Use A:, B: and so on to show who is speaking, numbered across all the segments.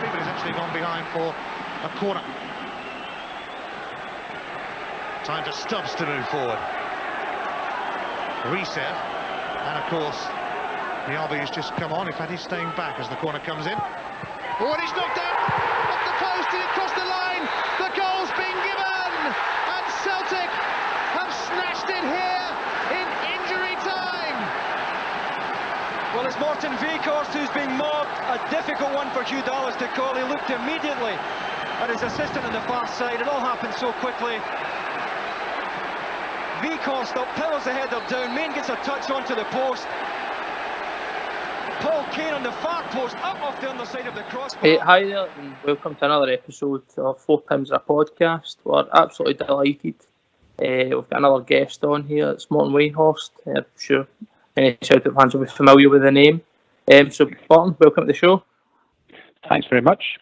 A: referee, but he's actually gone behind for a corner. Time for Stubbs to move forward. Reset, and of course, the RB's just come on. In fact, he's staying back as the corner comes in. Oh, and he's knocked out off the post, and it crossed the line. The goal's been given, and Celtic have snatched it here in injury time.
B: Well, it's Morten Weighorst who's being mobbed. A difficult one for Hugh Dallas to call. He looked immediately at his assistant on the far side. It all happened so quickly. Weighorst up, pillows the header down. Main gets a touch onto the post. Paul Kane on the far post, up off the underside of the crossbar.
C: Hey, hi there, and welcome to another episode of 4 Times a Podcast. We're absolutely delighted. We've got another guest on here. It's Morten Weighorst. I'm sure any Celtic fans will be familiar with the name. So, Morten, welcome to the show.
D: Thanks very much.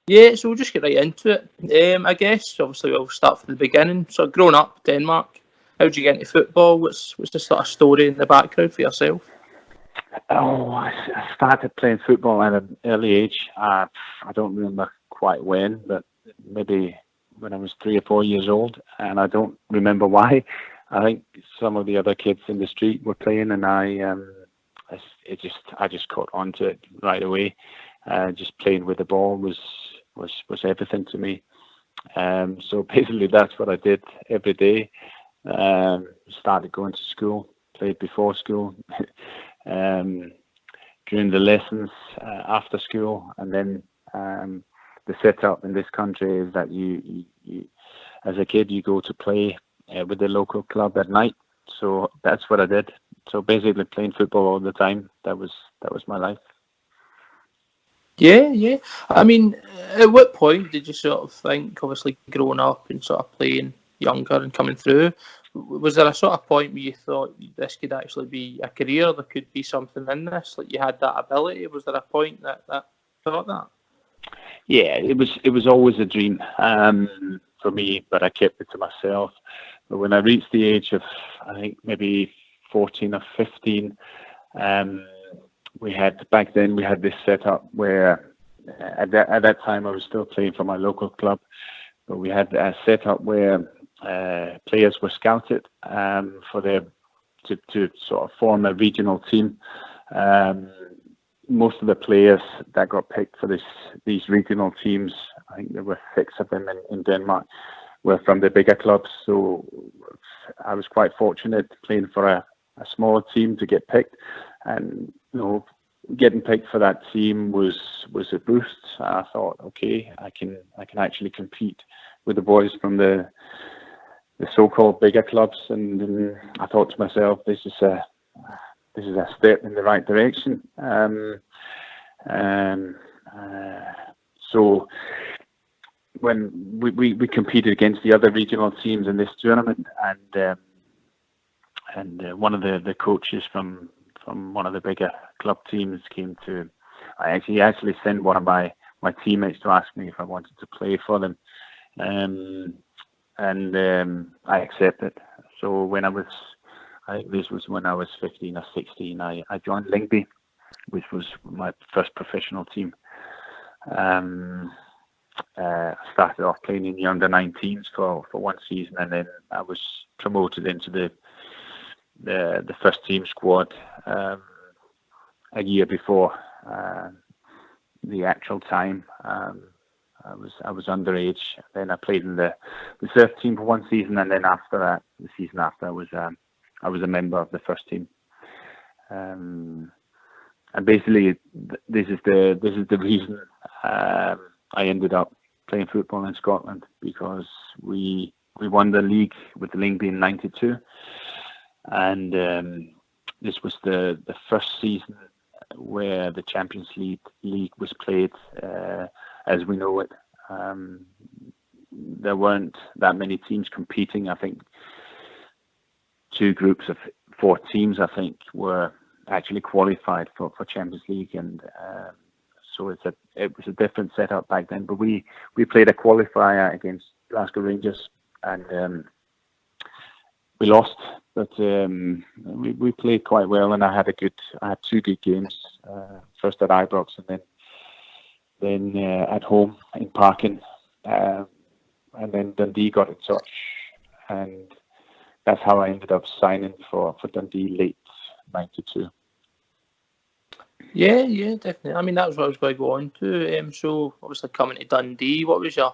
C: Yeah, so we'll just get right into it. I guess, obviously, we'll start from the beginning. So, growing up, Denmark, how did you get into football? What's the sort of story in the background for yourself?
D: Oh, I started playing football at an early age. I don't remember quite when, but maybe when I was 3 or 4 years old, and I don't remember why. I think some of the other kids in the street were playing, and I just caught on to it right away. Just playing with the ball was everything to me. So basically, that's what I did every day. Started going to school, played before school, during the lessons, after school, and then the setup in this country is that you as a kid, you go to play with the local club at night. So that's what I did. So basically, playing football all the time. That was my life.
C: Yeah. I mean, at what point did you sort of think, obviously growing up and sort of playing younger and coming through, was there a sort of point where you thought this could actually be a career, there could be something in this, like you had that ability? Was there a point that thought that?
D: Yeah, it was always a dream for me, but I kept it to myself. But when I reached the age of, I think maybe 14 or 15, back then we had this setup where at that time I was still playing for my local club, but we had a setup where players were scouted to sort of form a regional team. Most of the players that got picked for these regional teams, I think there were 6 of them in Denmark, were from the bigger clubs. So I was quite fortunate playing for a smaller team to get picked, and getting picked for that team was a boost. I thought, okay, I can actually compete with the boys from the so-called bigger clubs, and I thought to myself, this is a step in the right direction. So when we competed against the other regional teams in this tournament, and one of the coaches from one of the bigger club teams came to. I actually sent one of my teammates to ask me if I wanted to play for them, and I accepted. So when I think this was when I was 15 or 16, I joined Lyngby, which was my first professional team. I started off playing in the under-19s for one season, and then I was promoted into the first team squad a year before the actual time. I was underage. Then I played in the reserve team for one season, and then after that, the season after, I was a member of the first team. And basically, this is the reason I ended up playing football in Scotland, because we won the league with the Lyngby in '92, and this was the first season where the Champions League was played as we know it. There weren't that many teams competing. I think 2 groups of 4 teams, I think, were actually qualified for Champions League, and so it was a different setup back then. But we played a qualifier against Glasgow Rangers, and we lost. But we played quite well, and I had 2 good games. First at Ibrox, and then at home in Parkin, and then Dundee got in touch, and that's how I ended up signing for Dundee late '92.
C: Yeah, definitely. I mean, that was what I was going to go on to. So, obviously, coming to Dundee, what was your,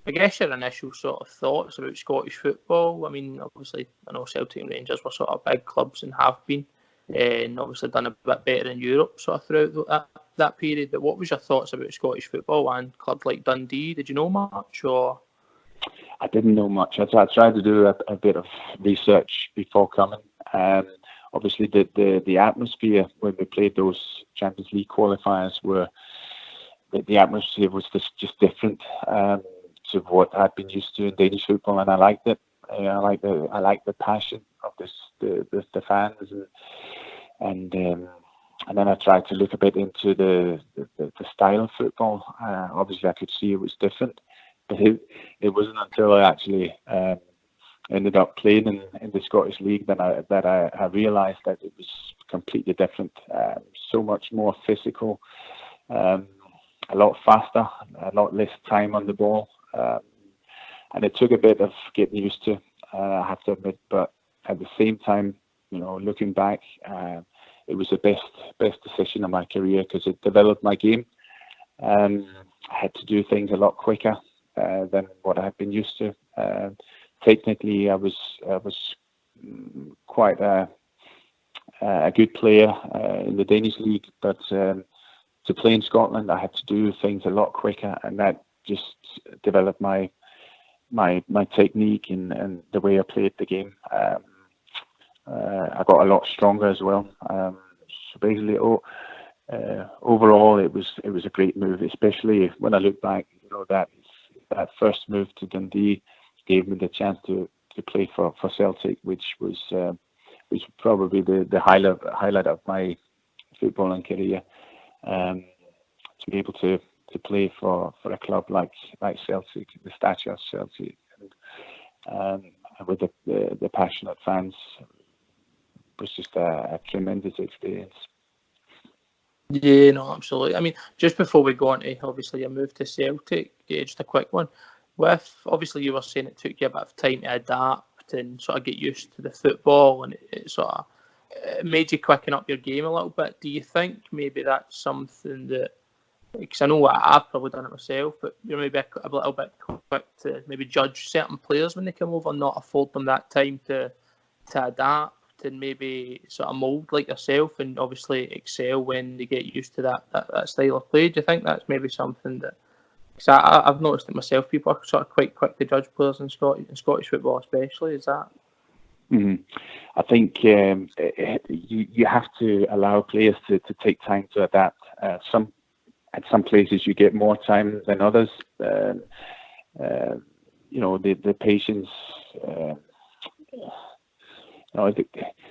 C: I guess, your initial sort of thoughts about Scottish football? I mean, obviously, I know Celtic and Rangers were sort of big clubs and have been, and obviously done a bit better in Europe sort of throughout that period. But what was your thoughts about Scottish football and clubs like Dundee? Did you know much, or?
D: I didn't know much. I tried to do a bit of research before coming. Obviously, the atmosphere when we played those Champions League qualifiers the atmosphere was just different to what I'd been used to in Danish football, and I liked it. I liked the passion of the fans, and then I tried to look a bit into the style of football. Obviously, I could see it was different, but it wasn't until I actually ended up playing in the Scottish League that I realised that it was completely different. So much more physical, a lot faster, a lot less time on the ball, and it took a bit of getting used to. I have to admit, but at the same time, looking back, it was the best decision of my career because it developed my game. I had to do things a lot quicker than what I had been used to. Technically, I was quite a good player in the Danish league, but to play in Scotland, I had to do things a lot quicker, and that just developed my technique and the way I played the game. I got a lot stronger as well. So basically, overall, it was a great move, especially when I look back. That first move to Dundee gave me the chance to play for Celtic, which was probably the highlight of my footballing career. To be able to play for a club like Celtic, the stature of Celtic, and with the passionate fans, was just a tremendous experience.
C: Yeah, no, absolutely. I mean, just before we go on to obviously your move to Celtic, just a quick one. With obviously you were saying it took you a bit of time to adapt and sort of get used to the football, and it sort of made you quicken up your game a little bit. Do you think maybe that's something that, because I know I've probably done it myself, but you're maybe a little bit quick to maybe judge certain players when they come over, not afford them that time to adapt and maybe sort of mould like yourself and obviously excel when they get used to that style of play? Do you think that's maybe something that, because I've noticed it myself, people are sort of quite quick to judge players in Scottish football especially, is that?
D: Mm-hmm. I think you have to allow players to take time to adapt. At some places you get more time than others. The patience.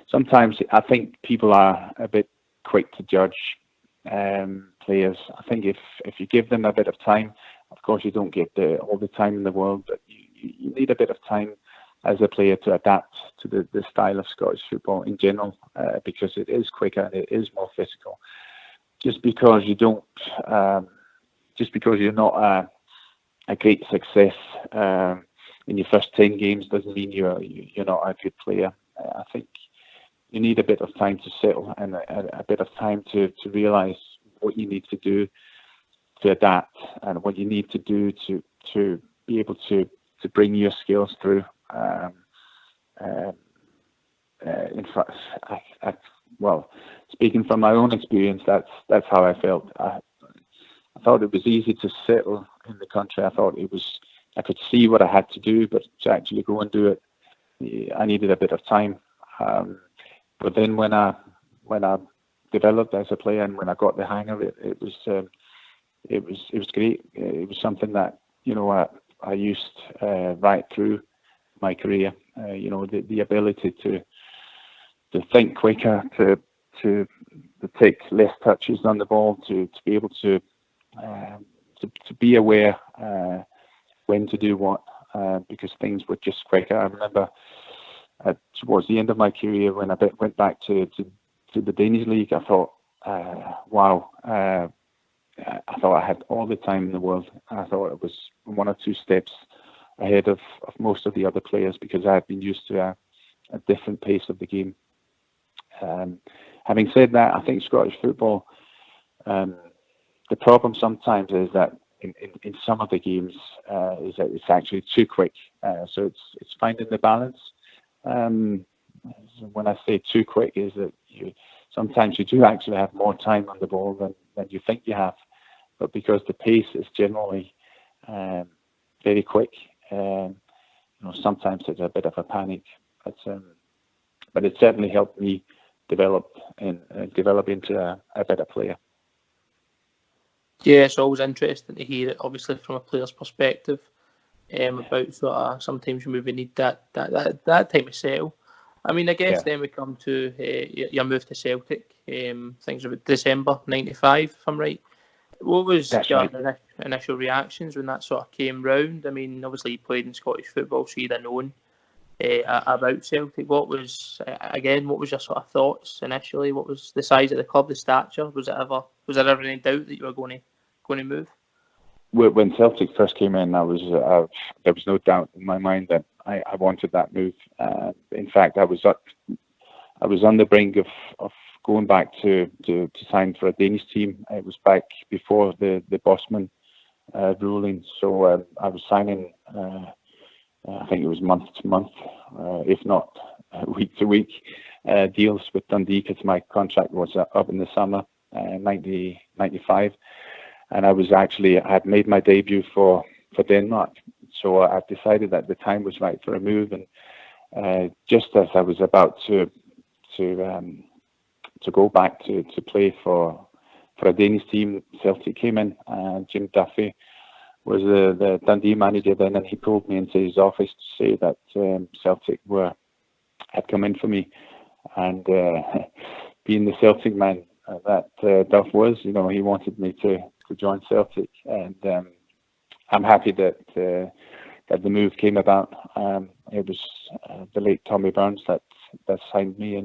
D: Sometimes I think people are a bit quick to judge players. I think if you give them a bit of time, of course you don't get all the time in the world, but you need a bit of time as a player to adapt to the style of Scottish football in general, because it is quicker and it is more physical. Just because you don't, just because you're not a great success in your first 10 games doesn't mean you're not a good player. I think you need a bit of time to settle and a bit of time to realise what you need to do to adapt and what you need to do to be able to bring your skills through. In fact, well, speaking from my own experience, that's how I felt. I thought it was easy to settle in the country. I thought I could see what I had to do, but to actually go and do it, I needed a bit of time. But then when I developed as a player and when I got the hang of it, it was great. It was something that I used right through my career. The ability to think quicker, to take less touches on the ball, to be able to be aware when to do what, because things were just quicker. I remember towards the end of my career when I went back to the Danish league, I thought, wow, I thought I had all the time in the world. I thought it was 1 or 2 steps ahead of most of the other players because I had been used to a different pace of the game. Having said that, I think Scottish football, the problem sometimes is that in some of the games is that it's actually too quick. So it's finding the balance. When I say too quick, is that sometimes you do actually have more time on the ball than you think you have, but because the pace is generally very quick, sometimes it's a bit of a panic. But it certainly helped me develop into a better player.
C: Yeah, it's always interesting to hear it, obviously from a player's perspective, about sort of sometimes you maybe need that time of settle. I mean, I guess then we come to your move to Celtic. Things about December '95, if I'm right. What was your initial reactions when that sort of came round? I mean, obviously you played in Scottish football, so you'd have known about Celtic. What was your sort of thoughts initially? What was the size of the club, the stature? Was there ever any doubt that you were going to move?
D: When Celtic first came in, there was no doubt in my mind that I wanted that move. In fact, I was on the brink of going back to sign for a Danish team. It was back before the Bosman ruling, so I was signing. I think it was month to month, if not week to week, deals with Dundee because my contract was up in the summer, 1995. And I had made my debut for Denmark. So I decided that the time was right for a move. And just as I was about to go back to play for a Danish team, Celtic came in. Jim Duffy was the Dundee manager then, and he pulled me into his office to say that Celtic had come in for me. And being the Celtic man that Duff was, he wanted me to join Celtic, and I'm happy that the move came about. It was the late Tommy Burns that signed me,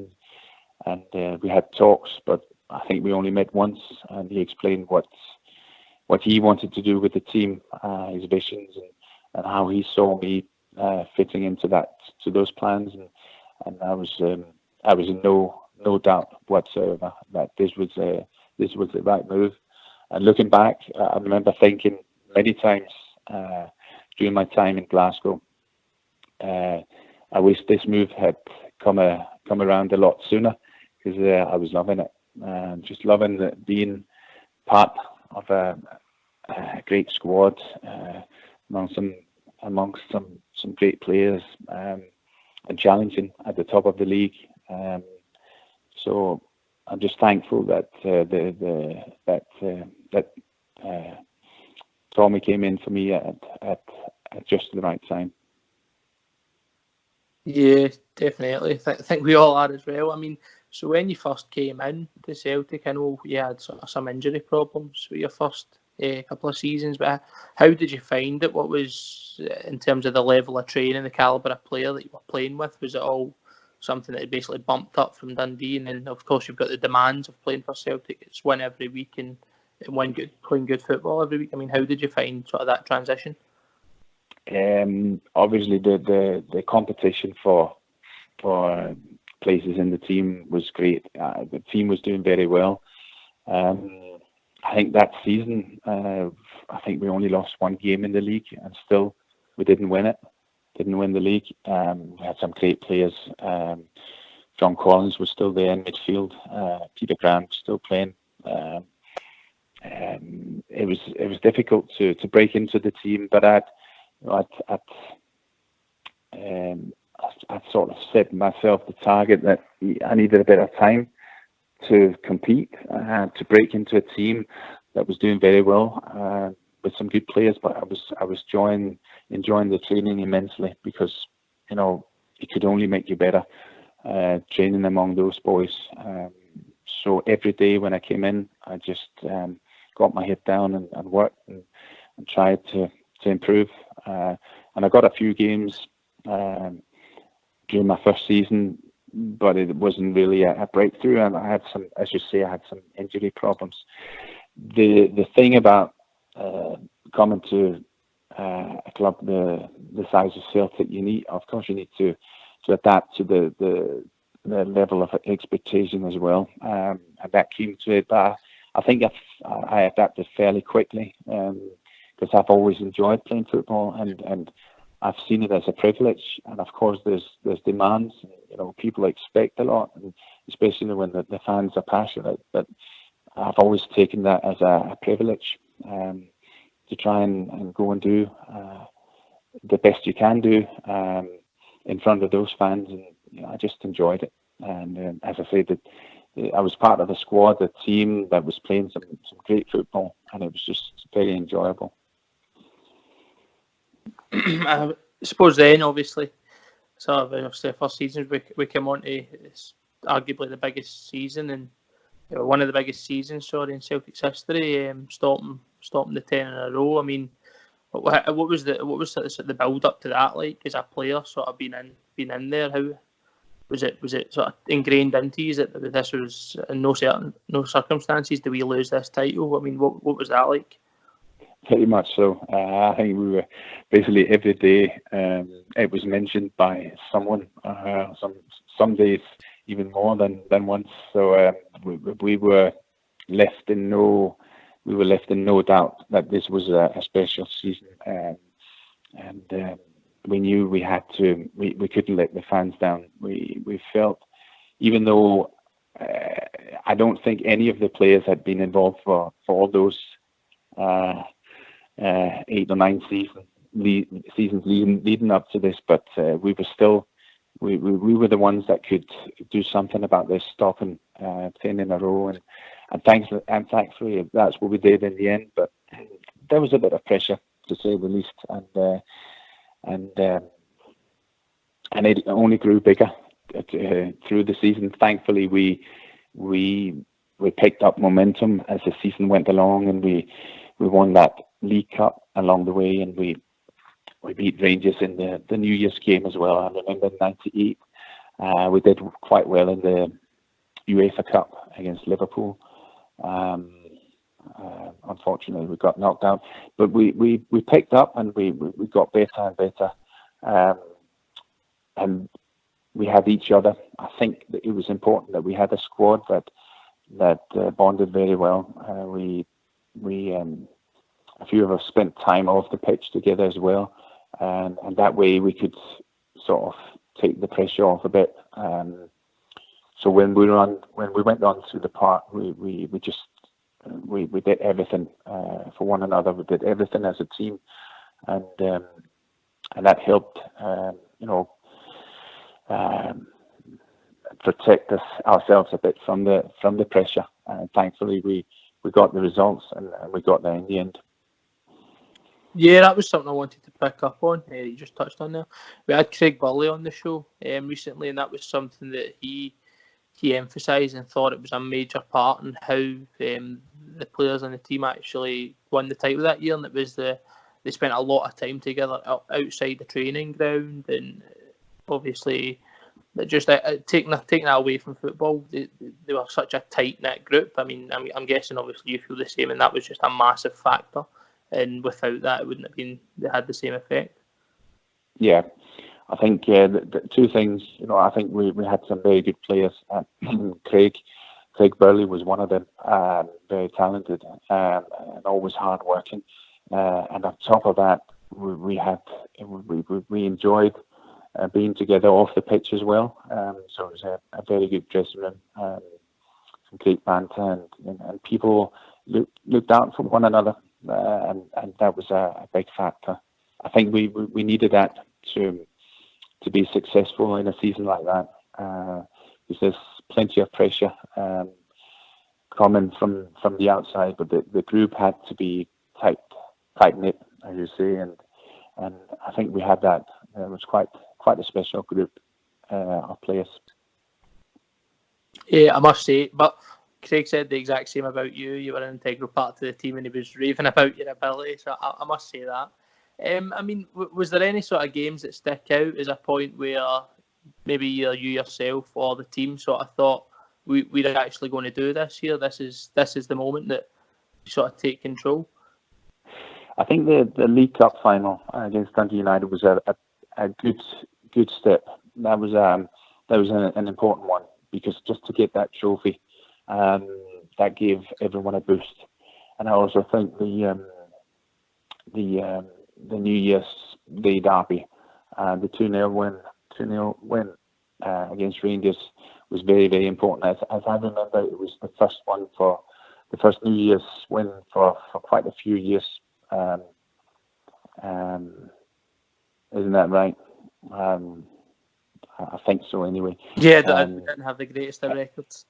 D: and we had talks, but I think we only met once, and he explained what he wanted to do with the team, his visions, and how he saw me fitting into those plans, and I was in no doubt whatsoever that this was the right move. And looking back, I remember thinking many times during my time in Glasgow, I wish this move had come around a lot sooner, because I was loving it, just loving being part of a great squad amongst some great players, and challenging at the top of the league. So I'm just thankful that Tommy came in for me at just the right time.
C: Yeah, definitely. I think we all are as well. I mean, so when you first came in to Celtic, I know you had sort of some injury problems with your first couple of seasons, but how did you find it? What was, in terms of the level of training, the calibre of player that you were playing with, was it all something that basically bumped up from Dundee? And then, of course, you've got the demands of playing for Celtic. It's win every week and playing good football every week. I mean, how did you find sort of that transition?
D: Obviously, the competition for places in the team was great. The team was doing very well. I think that season, I think we only lost one game in the league, and still we didn't win it. Didn't win the league. We had some great players. John Collins was still there in midfield. Peter Graham was still playing. It was difficult to break into the team, but I'd sort of set myself the target that I needed a bit of time to compete, to break into a team that was doing very well with some good players. But I was enjoying the training immensely, because it could only make you better training among those boys. So every day when I came in, I just got my head down and worked and tried to improve. And I got a few games during my first season, but it wasn't really a breakthrough. And I had some, as you say, I had some injury problems. the thing about coming to a club the size of Celtic, you need to adapt to the level of expectation as well, and that came to it. But I think I adapted fairly quickly because I've always enjoyed playing football, and I've seen it as a privilege. And of course, there's demands. People expect a lot, and especially when the fans are passionate. But I've always taken that as a privilege to try and go and do the best you can do in front of those fans, and I just enjoyed it. And as I said, I was part of the squad, the team that was playing some great football, and it was just very enjoyable.
C: I suppose then, obviously, the first season we came on to, it's arguably the biggest season, and one of the biggest seasons, in Celtic's history. Stopping the 10 in a row. I mean, what was the build up to that like as a player? Sort of being in there. How was it? Was it sort of ingrained into you that this was in no circumstances do we lose this title? I mean, what was that like?
D: Pretty much so. I think we were basically every day. It was mentioned by someone. Some days even more than once. So we were left in no doubt that this was a special season, and we knew we had to. We couldn't let the fans down. We felt, even though I don't think any of the players had been involved for all those 8 or 9 seasons leading up to this, but we were still. We were the ones that could do something about this, stopping 10 in a row, and thankfully that's what we did in the end. But there was a bit of pressure, to say the least, and it only grew bigger through the season. Thankfully, we picked up momentum as the season went along, and we won that League Cup along the way, and we beat Rangers in the New Year's game as well. I remember in '98, we did quite well in the UEFA Cup against Liverpool. Unfortunately, we got knocked out, but we picked up, and we got better and better, and we had each other. I think that it was important that we had a squad that bonded very well. A few of us spent time off the pitch together as well. And that way we could sort of take the pressure off a bit. So when we went on to the park, we did everything for one another. We did everything as a team, and that helped, protect ourselves a bit from the pressure. And thankfully, we got the results, and we got there in the end.
C: Yeah, that was something I wanted to pick up on. You just touched on there. We had Craig Burley on the show recently, and that was something that he emphasised and thought it was a major part in how the players on the team actually won the title that year. And it was they spent a lot of time together outside the training ground, and obviously just taking that away from football, they were such a tight knit group. I mean, I'm guessing obviously you feel the same, and that was just a massive factor. And without that, it wouldn't have been. They had the same effect. Yeah,
D: I think the two things. I think we had some very good players. Craig Burley was one of them. Very talented and always hard working. And on top of that, we enjoyed being together off the pitch as well. So it was a very good dressing room. Some great banter, and people looked out for one another. And that was a big factor. I think we needed that to be successful in a season like that, because there's plenty of pressure coming from the outside, but the group had to be tight knit, as you say, and I think we had that. It was quite a special group of players.
C: Yeah, I must say, but Craig said the exact same about you. You were an integral part to the team, and he was raving about your ability. So I must say that. I mean, was there any sort of games that stick out as a point where maybe either you yourself or the team sort of thought we're actually going to do this here? This is the moment that sort of take control?
D: I think the League Cup final against Dundee United was a good step. That was an important one, because just to get that trophy, that gave everyone a boost. And I also think the New Year's Day derby, the 2-0 win against Rangers was very, very important. As I remember, it was the first New Year's win for quite a few years. Isn't that right? I think so anyway.
C: Yeah, we didn't have the greatest of records.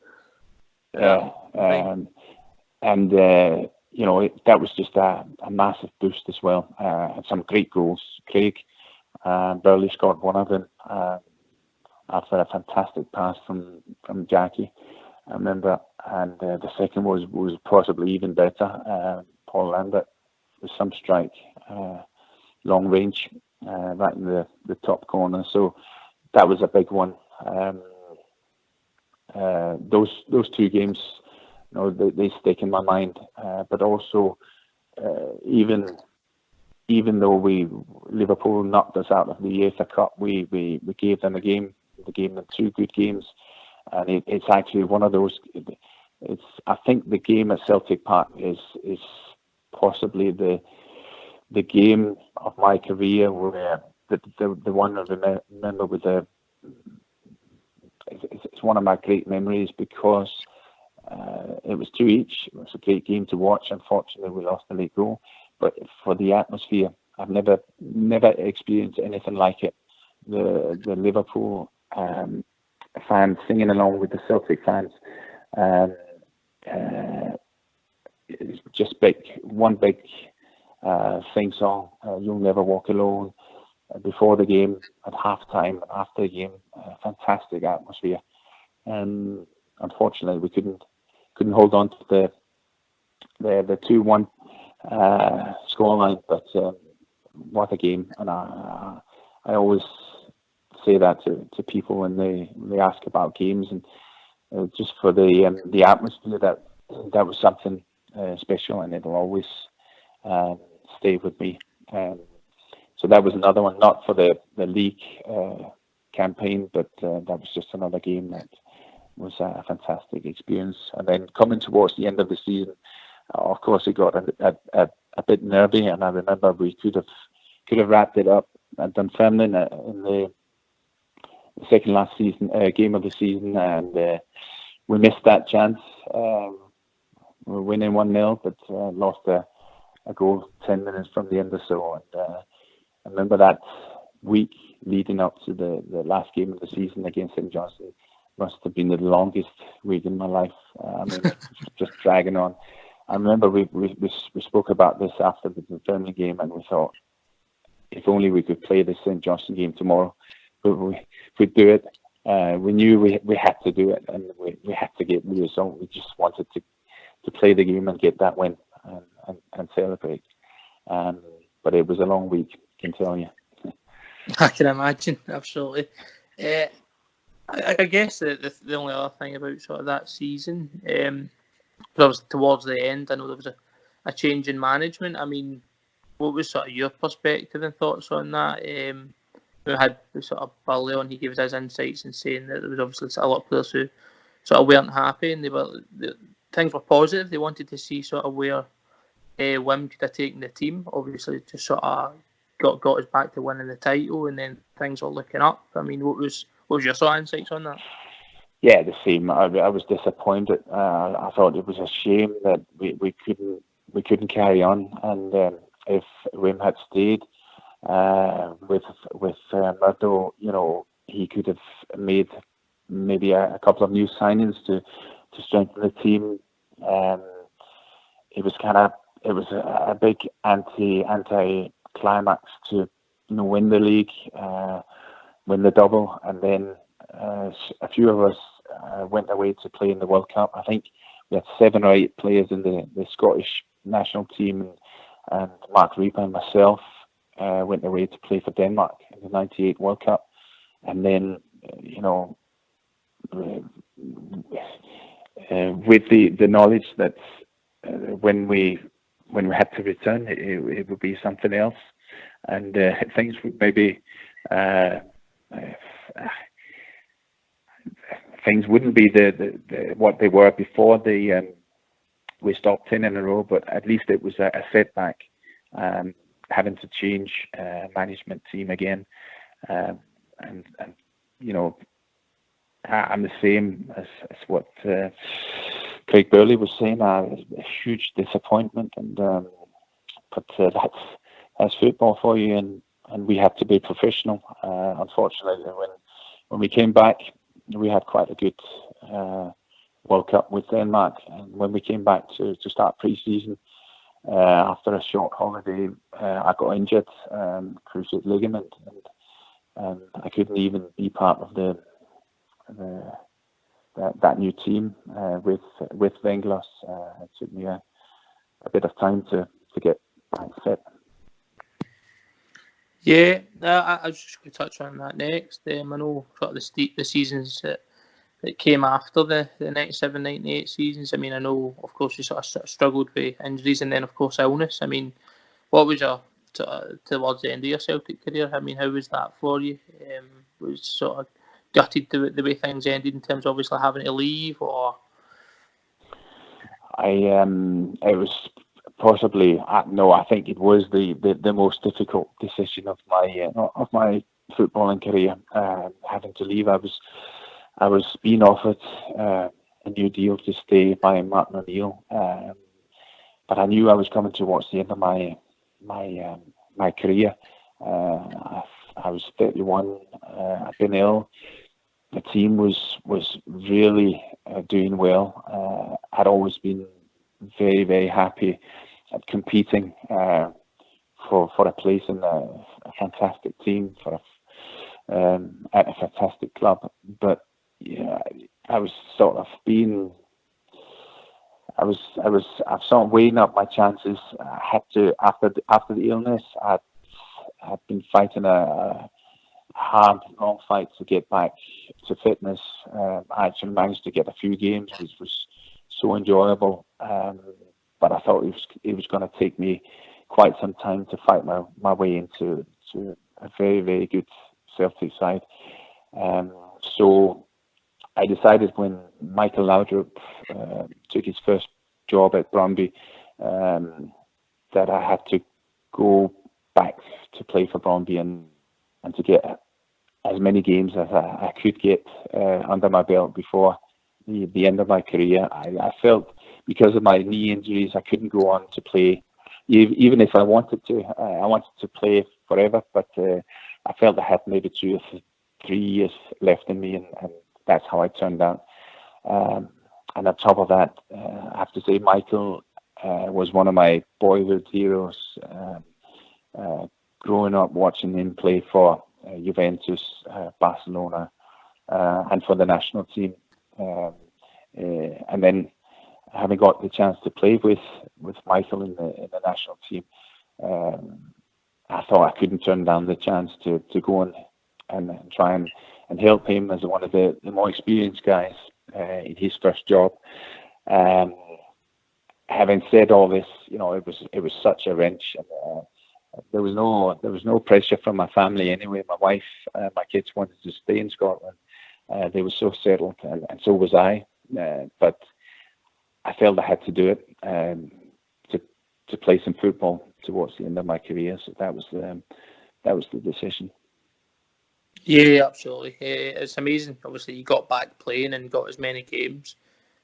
D: Yeah, and that was just a massive boost as well. And some great goals. Craig Burley scored one of them after a fantastic pass from Jackie, I remember. And the second was possibly even better. Paul Lambert with some strike, long range, right in the top corner. So that was a big one. Those two games, they stick in my mind. But also, even though Liverpool knocked us out of the UEFA Cup, we gave them a game. We gave them two good games, and it's actually one of those. I think the game at Celtic Park is possibly the game of my career where the one I remember with it's one of my great memories, because it was 2 each. It was a great game to watch. Unfortunately, we lost the late goal, but for the atmosphere, I've never experienced anything like it. The Liverpool fans singing along with the Celtic fans. It's just one big sing song. You'll Never Walk Alone. Before the game, at halftime, after the game, fantastic atmosphere. And unfortunately, we couldn't hold on to the 2-1 scoreline. But what a game! And I always say that to people when they ask about games, and just for the atmosphere, that was something special, and it'll always stay with me. So that was another one, not for the league campaign, but that was just another game that was a fantastic experience. And then coming towards the end of the season, of course, it got a bit nervy, and I remember we could have wrapped it up at Dunfermline in the second last season game of the season, and we missed that chance. We were winning 1-0, but lost a goal 10 minutes from the end or so. And I remember that week leading up to the last game of the season against St Johnstone must have been the longest week in my life. I mean, just dragging on. I remember we spoke about this after the Dunfermline game, and we thought, if only we could play the St Johnstone game tomorrow, but we'd do it. We knew we had to do it, and we had to get the result. We just wanted to play the game and get that win and celebrate. But it was a long week, I can tell you.
C: I can imagine, absolutely. I guess the only other thing about sort of that season, was towards the end, I know there was a change in management. I mean, what was sort of your perspective and thoughts on that? We had sort of Billy on, he gave us his insights and saying that there was obviously a lot of players who sort of weren't happy, and things were positive. They wanted to see sort of where Wim could have taken the team. Obviously, just sort of got us back to winning the title, and then things were looking up. I mean, what was your sort of insights on that?
D: Yeah, the same. I was disappointed. I thought it was a shame that we couldn't carry on, and if Wim had stayed with Murdo, he could have made maybe a couple of new signings to strengthen the team. It was a big anti-climax to win the league, win the double, and then a few of us went away to play in the World Cup. I think we had 7 or 8 players in the Scottish national team, and Mark Reaper and myself went away to play for Denmark in the '98 World Cup. And then, with the knowledge that when we had to return, it would be something else, and things would maybe things wouldn't be the what they were before we stopped 10 in a row, but at least it was a setback, having to change management team again, and you know, I'm the same as what Craig Burley was saying. A huge disappointment, and but that's football for you, and we have to be professional. Unfortunately, when we came back, we had quite a good World Cup with Denmark, and when we came back to start pre-season, after a short holiday, I got injured, cruciate ligament, and I couldn't even be part of that new team with Weghorst. It took me a bit of time to get back fit.
C: Yeah, I was just going to touch on that next. I know sort of the seasons that came after the 97-98 seasons. I mean, I know, of course, you sort of struggled with injuries and then, of course, illness. I mean, what was your towards the end of your Celtic career? I mean, how was that for you? Was sort of gutted the way things ended in terms of obviously having to leave, or?
D: It was possibly no. I think it was the most difficult decision of my footballing career. Having to leave, I was being offered a new deal to stay by Martin O'Neill, but I knew I was coming towards the end of my career. I was 31. I'd been ill. The team was really doing well. I'd always been very, very happy at competing for a place in a fantastic team, at a fantastic club. But yeah, I was sort of I've sort of weighing up my chances. I had to after the illness. I'd been fighting a hard, long fight to get back to fitness. I actually managed to get a few games, which was so enjoyable. But I thought it was going to take me quite some time to fight my way into a very, very good Celtic side. So I decided when Michael Laudrup took his first job at Brøndby that I had to go back to play for Brøndby and to get as many games as I could get under my belt before the end of my career. I felt because of my knee injuries, I couldn't go on to play, even if I wanted to. I wanted to play forever, but I felt I had maybe 2 or 3 years left in me, and that's how I turned out. And on top of that, I have to say Michael was one of my boyhood heroes. Growing up watching him play for Juventus, Barcelona, and for the national team, and then having got the chance to play with Michael in the national team, I thought I couldn't turn down the chance to go and try and help him as one of the more experienced guys in his first job. Having said all this, you know, it was such a wrench, and there was no pressure from my family anyway. My wife, my kids wanted to stay in Scotland. They were so settled, and so was I. But I felt I had to do it to play some football towards the end of my career. So that was the decision.
C: Yeah, absolutely. It's amazing. Obviously, you got back playing and got as many games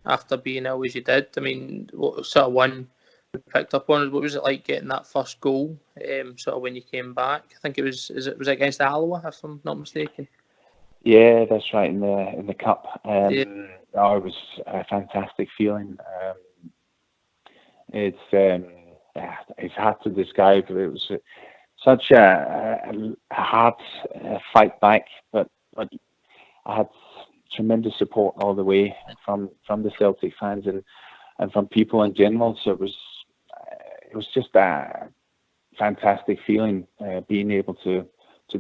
C: after being ill as you did. I mean, what sort of one we picked up on? What was it like getting that first goal? Sort of when you came back, I think it was against Alloa, if I'm not mistaken.
D: Yeah, that's right, in the cup.
C: Yeah.
D: Oh, it was a fantastic feeling. It's hard to describe. It was such a hard fight back, but I had tremendous support all the way from the Celtic fans and from people in general. So it was just a fantastic feeling, being able to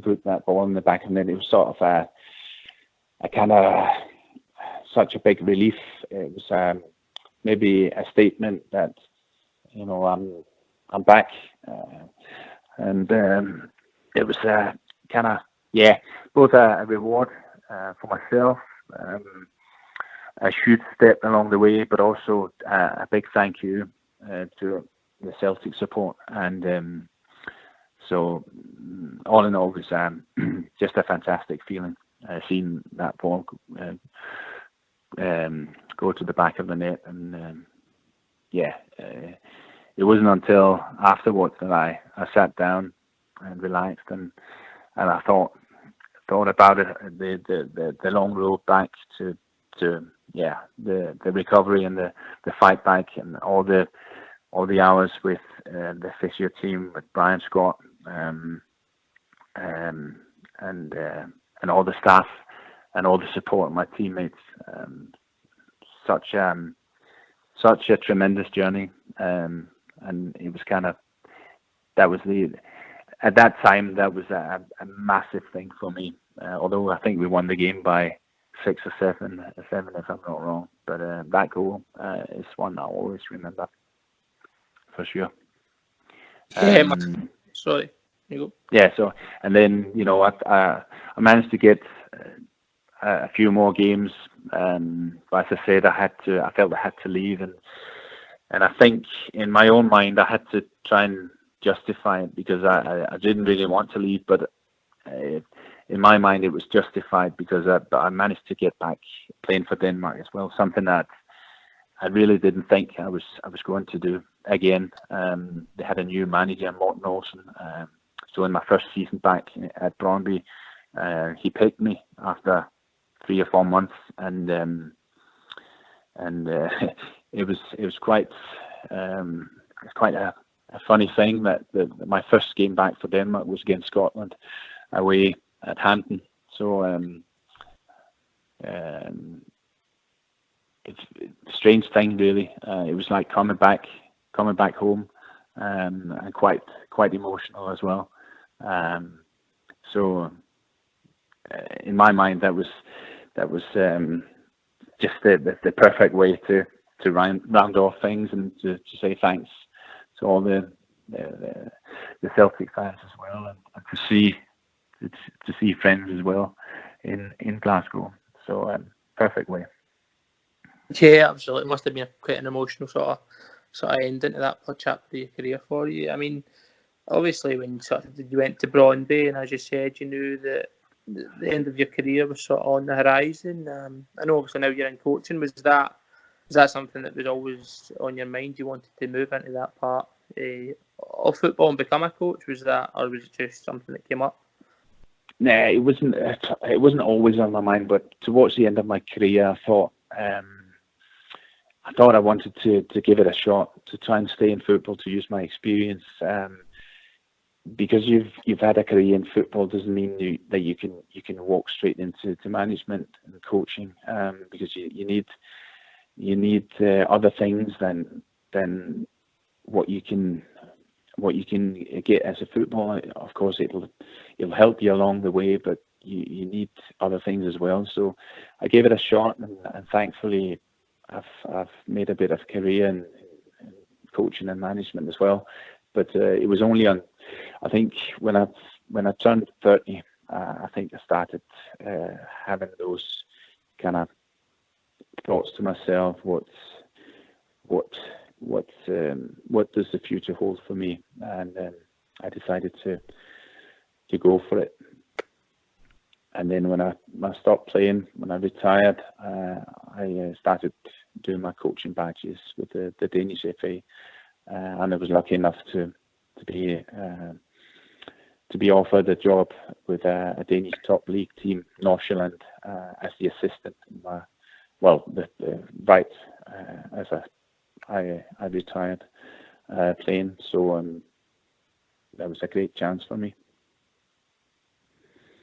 D: put that ball in the back of the net. It was sort of a kind of such a big relief. It was maybe a statement that I'm back, and it was kind of both a reward for myself, a huge step along the way, but also a big thank you to the Celtic support. And so all in all, it was just a fantastic feeling seeing that ball go to the back of the net. And it wasn't until afterwards that I sat down and relaxed and I thought about it, the long road back to the recovery and the fight back, and all the hours with the physio team, with Brian Scott, and all the staff and all the support of my teammates. Such a tremendous journey, and it was at that time that was a massive thing for me. Although I think we won the game by 6 or 7 if I'm not wrong. But that goal is one I'll always remember, for sure.
C: Sorry, you go.
D: Yeah. So, and then I managed to get a few more games. But as I said, I felt I had to leave, and I think in my own mind I had to try and justify it, because I didn't really want to leave, but in my mind it was justified because I managed to get back playing for Denmark as well, something that I really didn't think I was going to do again. They had a new manager, Morten Weighorst, so in my first season back at Brøndby, he picked me after 3 or 4 months, and it was quite a funny thing that my first game back for Denmark was against Scotland away at Hampton. So it's a strange thing, really. It was like coming back home, and quite emotional as well. So in my mind, that was just the perfect way to round off things, and to say thanks to all the Celtic fans as well, and to see friends as well in Glasgow. So perfect way.
C: Yeah, absolutely. It must have been quite an emotional sort of ending to that chapter of your career for you. I mean, obviously when you went to Brøndby, and as you said, you knew that the end of your career was sort of on the horizon. I know obviously now you're in coaching. Was that something that was always on your mind? You wanted to move into that part of football and become a coach? Was that, or was it just something that came up?
D: Nah, it wasn't always on my mind. But towards the end of my career, I thought I wanted to give it a shot, to try and stay in football, to use my experience. Because you've had a career in football doesn't mean that you can walk straight into management and coaching, because you need other things than what you can get as a footballer. Of course, it'll help you along the way, but you need other things as well. So I gave it a shot, and thankfully I've made a bit of a career in coaching and management as well. But it was only I think when I turned 30, I think I started having those kind of thoughts to myself. What does the future hold for me? And I decided to go for it. And then when I stopped playing, when I retired, I started doing my coaching badges with the Danish FA, and I was lucky enough to be offered a job with a Danish top league team, Nordsjælland, as the assistant. As I retired playing, so that was a great chance for me.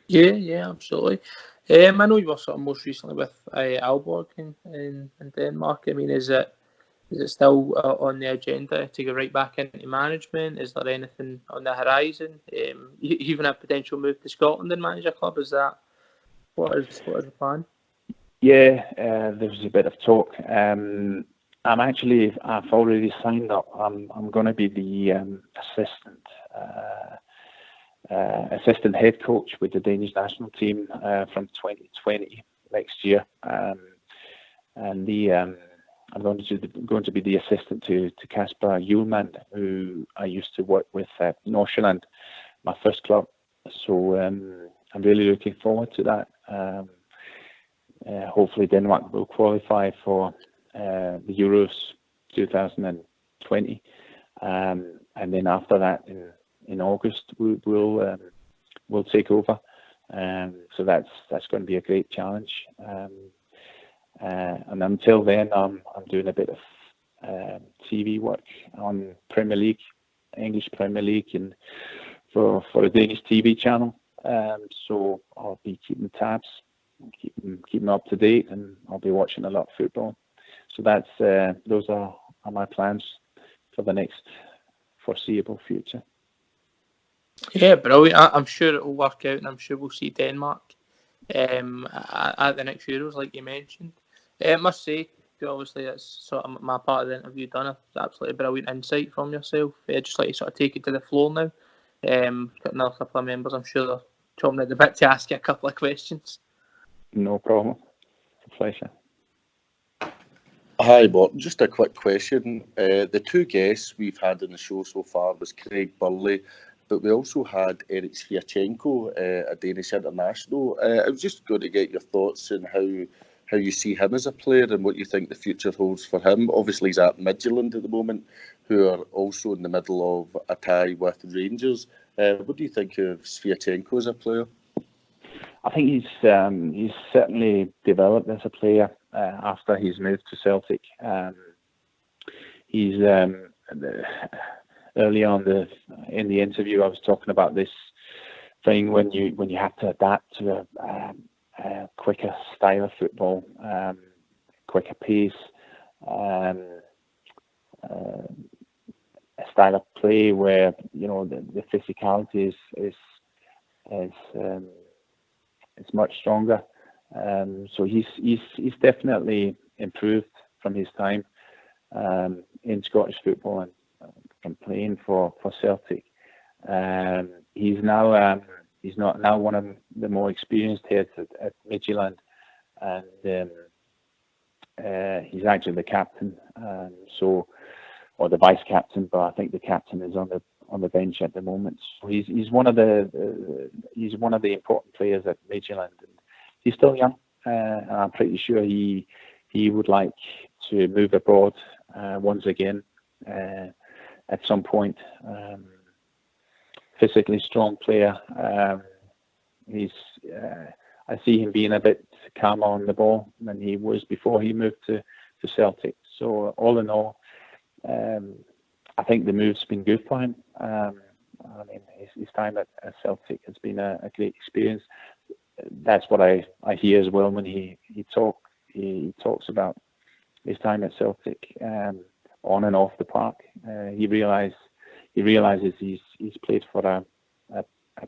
C: Yeah, absolutely. I know you were sort of most recently with Aalborg in Denmark. I mean, is it still on the agenda to go right back into management? Is there anything on the horizon? Even a potential move to Scotland and manage a club? Is that what is the plan?
D: Yeah, there was a bit of talk. I've already signed up. I'm going to be the assistant head coach with the Danish national team from 2020 next year, and I'm going to be the assistant to Kasper Hjulmand, who I used to work with at Nordsjælland, my first club. So I'm really looking forward to that. Hopefully Denmark will qualify for the Euros 2020, and then after that in August we'll take over. So that's going to be a great challenge. And until then, I'm doing a bit of TV work on Premier League, English Premier League, and for a Danish TV channel. So I'll be keeping tabs, keeping up to date, and I'll be watching a lot of football. So those are my plans for the next foreseeable future.
C: Yeah, brilliant. I'm sure it will work out, and I'm sure we'll see Denmark at the next Euros, like you mentioned. I must say, obviously, that's sort of my part of the interview done. It's absolutely brilliant insight from yourself. Just like to sort of take it to the floor now. Got another couple of members, I'm sure they're chomping at the bit to ask you a couple of questions.
D: No problem. It's a pleasure.
E: Hi, Morten. Just a quick question. The two guests we've had in the show so far was Craig Burley, but we also had Erik Sviatchenko, a Danish international. I was just going to get your thoughts on how you see him as a player and what you think the future holds for him. Obviously, he's at Midtjylland at the moment, who are also in the middle of a tie with Rangers. What do you think of Sviatchenko as a player?
D: I think he's certainly developed as a player after he's moved to Celtic. He's early on in the interview, I was talking about this thing when you have to adapt to a quicker style of football, quicker pace, a style of play where the physicality is much stronger. So he's definitely improved from his time in Scottish football and from playing for Celtic. He's now one of the more experienced heads at Midtjylland, and he's actually the captain, or the vice captain, but I think the captain is on the bench at the moment. So he's one of the important players at Midtjylland, and he's still young, and I'm pretty sure he would like to move abroad once again at some point. Physically strong player. I see him being a bit calmer on the ball than he was before he moved to Celtic. So all in all, I think the move's been good for him. I mean, his time at Celtic has been a great experience. That's what I hear as well when he talks about his time at Celtic, on and off the park. He realizes he's played for a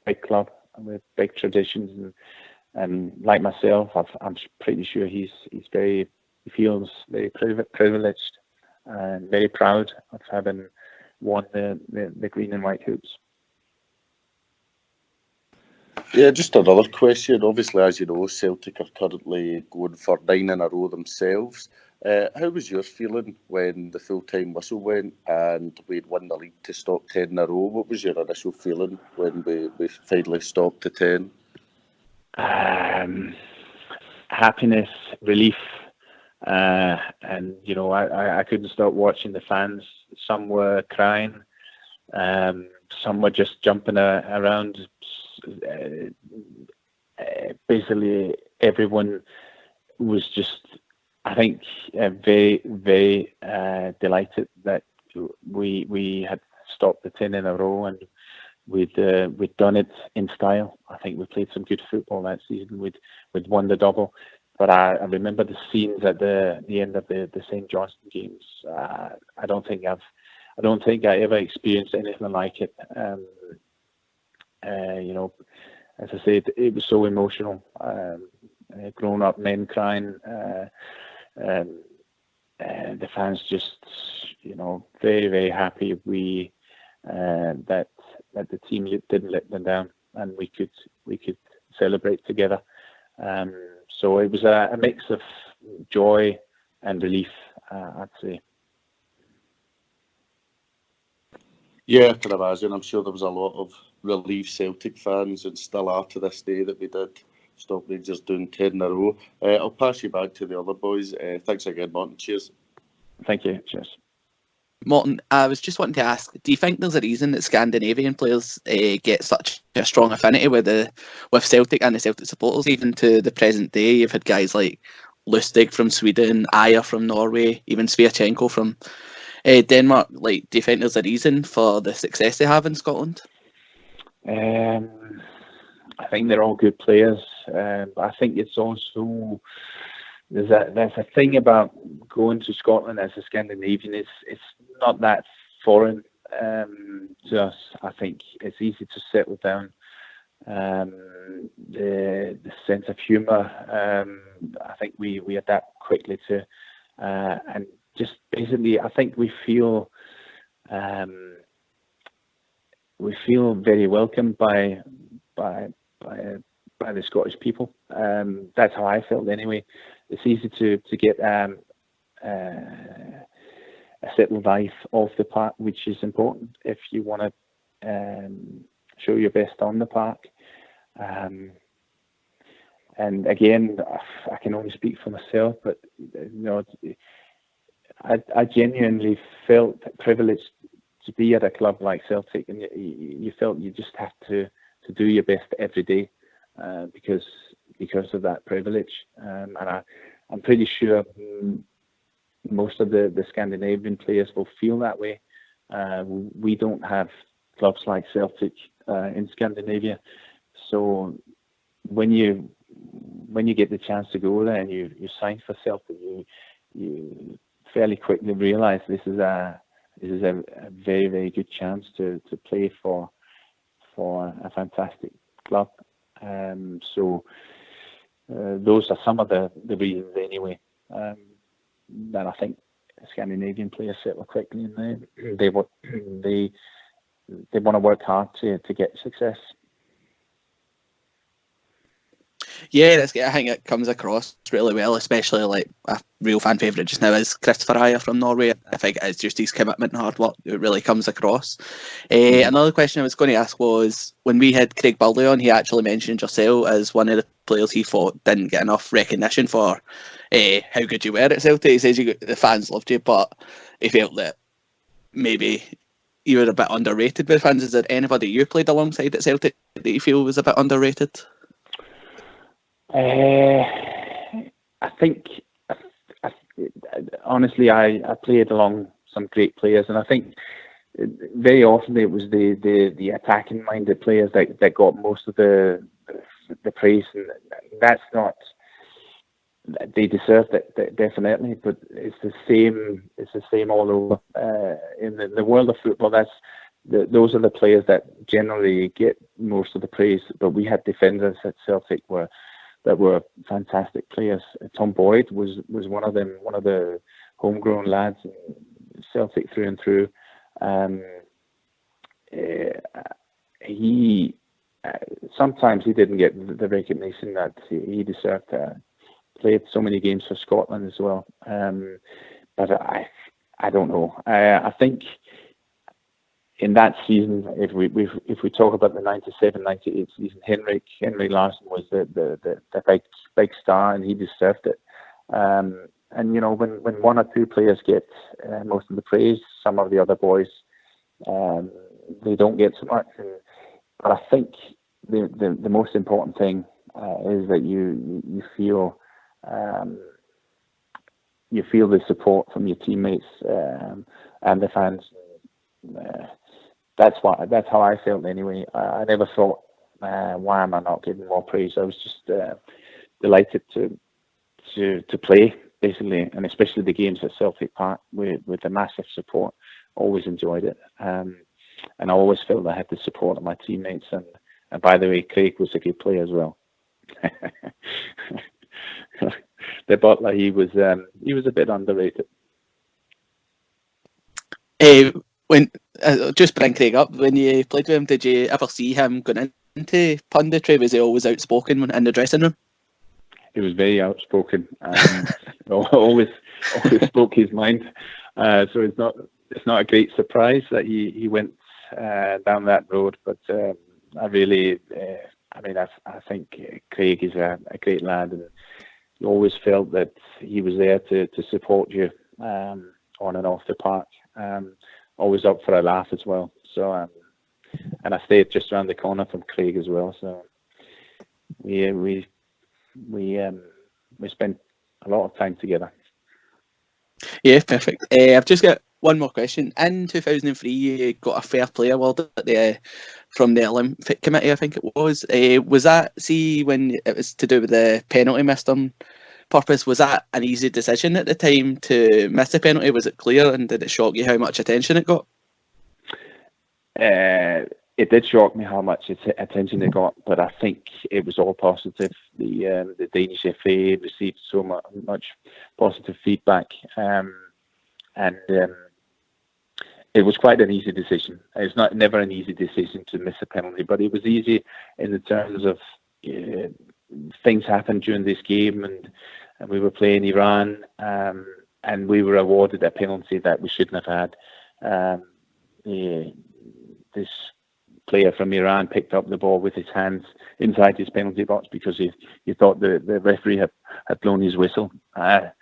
D: big club with big traditions, and like myself, I'm pretty sure he feels very privileged and very proud of having won the green and white hoops.
E: Yeah, just another question. Obviously, as you know, Celtic are currently going for 9 in a row themselves. How was your feeling when the full-time whistle went and we'd won the league to stop 10 in a row? What was your initial feeling when we finally stopped to 10?
D: Happiness, relief, and I couldn't stop watching the fans. Some were crying, some were just jumping around. Basically, everyone was just, I think, very, very delighted that we had stopped the 10 in a row, and we'd done it in style. I think we played some good football that season. We'd won the double, but I remember the scenes at the end of the St. Johnstone games. I don't think I ever experienced anything like it. As I said, it was so emotional. Grown-up men crying, the fans just, very, very happy that the team didn't let them down, and we could celebrate together. So it was a mix of joy and relief, I'd say.
E: Yeah, I can imagine. I'm sure there was a lot of relief Celtic fans, and still are to this day, that we did stop Rangers doing 10 in a row. I'll pass you back to the other boys. Thanks again, Morten. Cheers.
D: Thank you. Cheers.
F: Morten, I was just wanting to ask, do you think there's a reason that Scandinavian players get such a strong affinity with Celtic and the Celtic supporters, even to the present day? You've had guys like Lustig from Sweden, Ajer from Norway, even Sviatchenko from Denmark. Like, do you think there's a reason for the success they have in Scotland?
D: I think they're all good players. I think it's also there's a thing about going to Scotland as a Scandinavian. It's not that foreign to us. I think it's easy to settle down. The sense of humour, I think we adapt quickly to, and just basically, I think we feel very welcomed by the Scottish people. That's how I felt anyway. It's easy to get a settled life off the park, which is important if you want to show your best on the park. And again, I can only speak for myself, but I genuinely felt privileged to be at a club like Celtic, and you felt you just have to do your best every day because of that privilege. And I'm pretty sure most of the Scandinavian players will feel that way. We don't have clubs like Celtic in Scandinavia, so when you get the chance to go there and you sign for Celtic, you fairly quickly realise this is a very, very good chance to play for a fantastic club. So those are some of the reasons anyway. That I think Scandinavian players settle quickly, and they want to work hard to get success.
F: Yeah, that's good. I think it comes across really well, especially like a real fan favourite just now is Christopher Ajer from Norway. I think it's just his commitment and hard work that really comes across. Another question I was going to ask was, when we had Craig Burley on, he actually mentioned yourself as one of the players he thought didn't get enough recognition for how good you were at Celtic. He says the fans loved you, but he felt that maybe you were a bit underrated by the fans. Is there anybody you played alongside at Celtic that you feel was a bit underrated?
D: I think, honestly, I played along some great players, and I think very often it was the attacking-minded players that got most of the praise, and that's not. They deserved it definitely, but it's the same all over. In the world of football, those are the players that generally get most of the praise. But we had defenders at Celtic that were fantastic players. Tom Boyd was one of them, one of the homegrown lads, Celtic through and through. He sometimes he didn't get the recognition that he deserved. Played so many games for Scotland as well. But I don't know. I think in that season, if we talk about the 97-98 season, Henrik Larsson was the big star, and he deserved it. And when one or two players get most of the praise, some of the other boys they don't get so much. But I think the most important thing is that you feel the support from your teammates and the fans. That's how I felt anyway. I never thought, why am I not getting more praise? I was just delighted to play, basically, and especially the games at Celtic Park with the massive support. Always enjoyed it, and I always felt I had the support of my teammates. And by the way, Craig was a good player as well. The butler, he was a bit underrated.
F: When just bring Craig up, when you played with him, did you ever see him going into punditry? Was he always outspoken in the dressing room?
D: He was very outspoken and always spoke his mind. So it's not a great surprise that he went down that road. But I think Craig is a great lad, and he always felt that he was there to support you on and off the park. Always up for a laugh as well. So and I stayed just around the corner from Craig as well. So we spent a lot of time together.
F: Yeah, perfect. I've just got one more question. In 2003, you got a Fair Play Award from the Olympic Committee, I think it was. Was that, see, when it was to do with the penalty missed on purpose, was that an easy decision at the time to miss the penalty? Was it clear, and did it shock you how much attention it got?
D: It did shock me how much attention it got, but I think it was all positive. The Danish FA received so much positive feedback, and it was quite an easy decision. It's never an easy decision to miss a penalty, but it was easy in the terms of things happened during this game, and we were playing Iran, and we were awarded a penalty that we shouldn't have had. This player from Iran picked up the ball with his hands inside his penalty box because he thought the referee had blown his whistle. It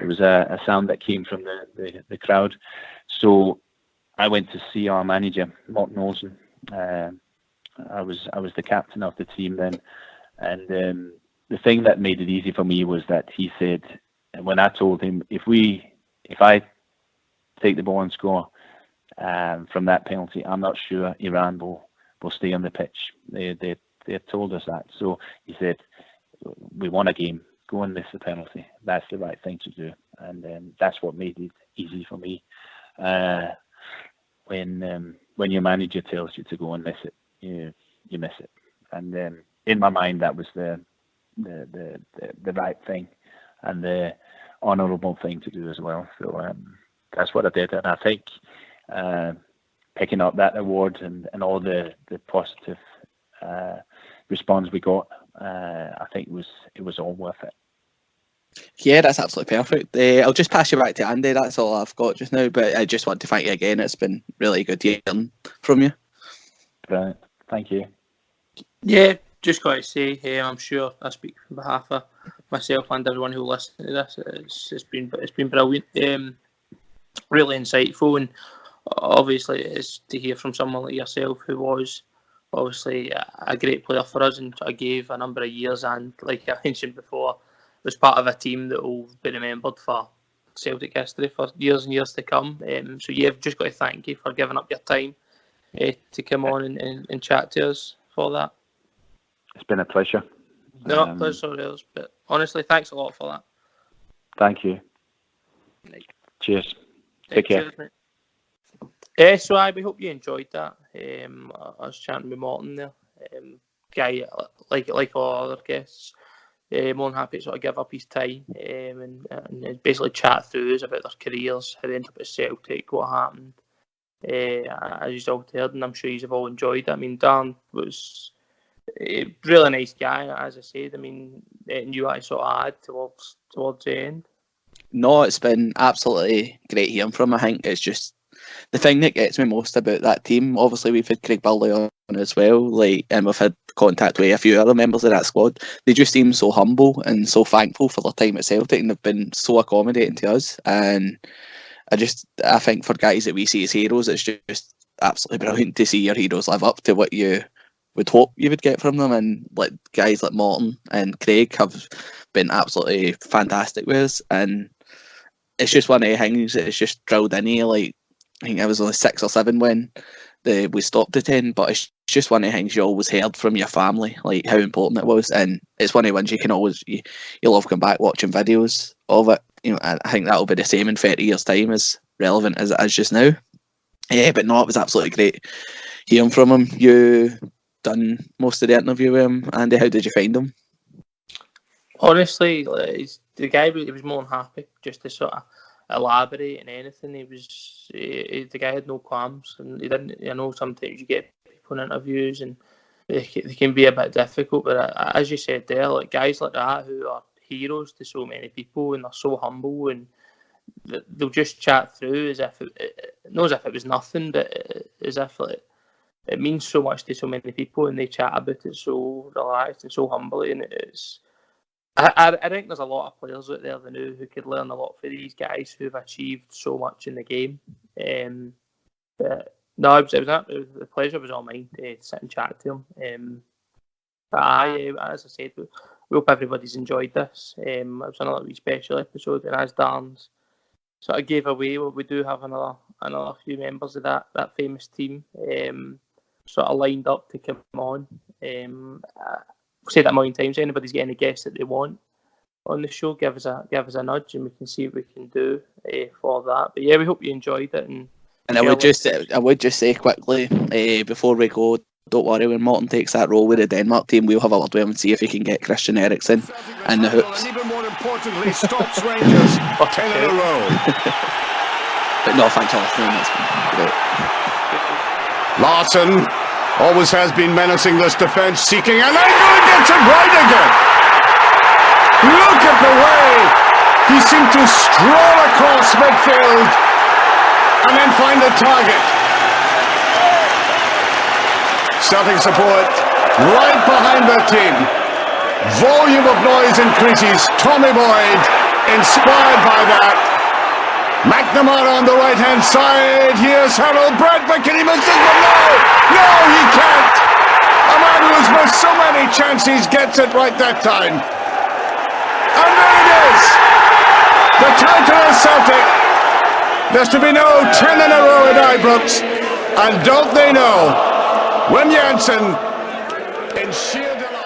D: was a sound that came from the crowd. So I went to see our manager, Morten Weighorst. I was the captain of the team then, and the thing that made it easy for me was that he said, when I told him, if I take the ball and score from that penalty, I'm not sure Iran will stay on the pitch. They told us that. So he said, we won a game, go and miss the penalty. That's the right thing to do, and that's what made it easy for me. When your manager tells you to go and miss it, you miss it. And in my mind, that was the right thing and the honourable thing to do as well. So that's what I did, and I think picking up that award and all the positive response we got, I think it was all worth it.
F: Yeah, that's absolutely perfect. I'll just pass you back to Andy. That's all I've got just now, but I just want to thank you again. It's been really good hearing from you.
D: Brilliant. Thank you.
C: Yeah, just got to say, I'm sure I speak on behalf of myself and everyone who listens to this. It's been brilliant, really insightful, and obviously it's to hear from someone like yourself who was obviously a great player for us and I gave a number of years, and like I mentioned before, was part of a team that will be remembered for Celtic history for years and years to come. So yeah, I've just got to thank you for giving up your time to come on and chat to us for that.
D: It's been a pleasure.
C: No, pleasure is, but honestly, thanks a lot for that.
D: Thank you.
C: Right.
D: Cheers. Take care.
C: Cheers, mate. So we hope you enjoyed that. I was chatting with Morten there. Guy, like all other guests, more than happy to sort of give up his time and basically chat through us about their careers, how they ended up at Celtic, what happened. As you've all heard, and I'm sure you've all enjoyed it. I mean, Dan was a really nice guy, as I said. I mean, you I sort of add towards the end.
F: No, it's been absolutely great hearing from him. I think it's just the thing that gets me most about that team. Obviously, we've had Craig Burley on as well, and we've had contact with a few other members of that squad. They just seem so humble and so thankful for their time at Celtic, and they've been so accommodating to us. And I think for guys that we see as heroes, it's just absolutely brilliant to see your heroes live up to what you would hope you would get from them. And like guys like Morten and Craig have been absolutely fantastic with us, and it's just one of the things that it's just drilled in here. Like, I think I was only 6 or 7 when we stopped attending, but it's just one of the things you always heard from your family, like how important it was. And it's one of the ones you can always, you'll love going back watching videos of it. You know, I think that'll be the same in 30 years' time, as relevant as it is just now. Yeah, but no, it was absolutely great hearing from him. You done most of the interview with him, Andy. How did you find him?
C: Honestly, the guy, he was more than happy just to sort of elaborate and anything. The guy had no qualms, and he didn't. I know sometimes you get people in interviews and they can be a bit difficult, but as you said there, like guys like that who are heroes to so many people and they're so humble and they'll just chat through as if not as if it was nothing, but as if like, it means so much to so many people, and they chat about it so relaxed and so humbly, and it's. I think there's a lot of players out there who could learn a lot from these guys who've achieved so much in the game. But no, the pleasure was all mine to sit and chat to him. But as I said, we hope everybody's enjoyed this. It was another wee special episode, and as Darren's sort of gave away, we do have another few members of that famous team sort of lined up to come on. I've said that a million times. Anybody's getting a guest that they want on the show, give us a nudge, and we can see what we can do for that. But yeah, we hope you enjoyed it. And
F: I would just say quickly before we go, don't worry, when Morten takes that role with the Denmark team, we'll have a word with him and see if he can get Christian Eriksen in the hooks.
G: And even more importantly, stops Rangers 10 in a row.
F: But no, thanks for listening. That's been great.
G: Larsson always has been menacing this defence, seeking, and gets it right again. Look at the way he seemed to stroll across midfield and then find the target. Celtic support right behind their team. Volume of noise increases. Tommy Boyd inspired by that. McNamara on the right-hand side. Here's Harold Bradford. Can he miss this one? No, he can't. A man who has missed so many chances gets it right that time. And there it is. The title is Celtic. There's to be no 10 in a row at Ibrox. And don't they know, Wim Jansen in sheer delight.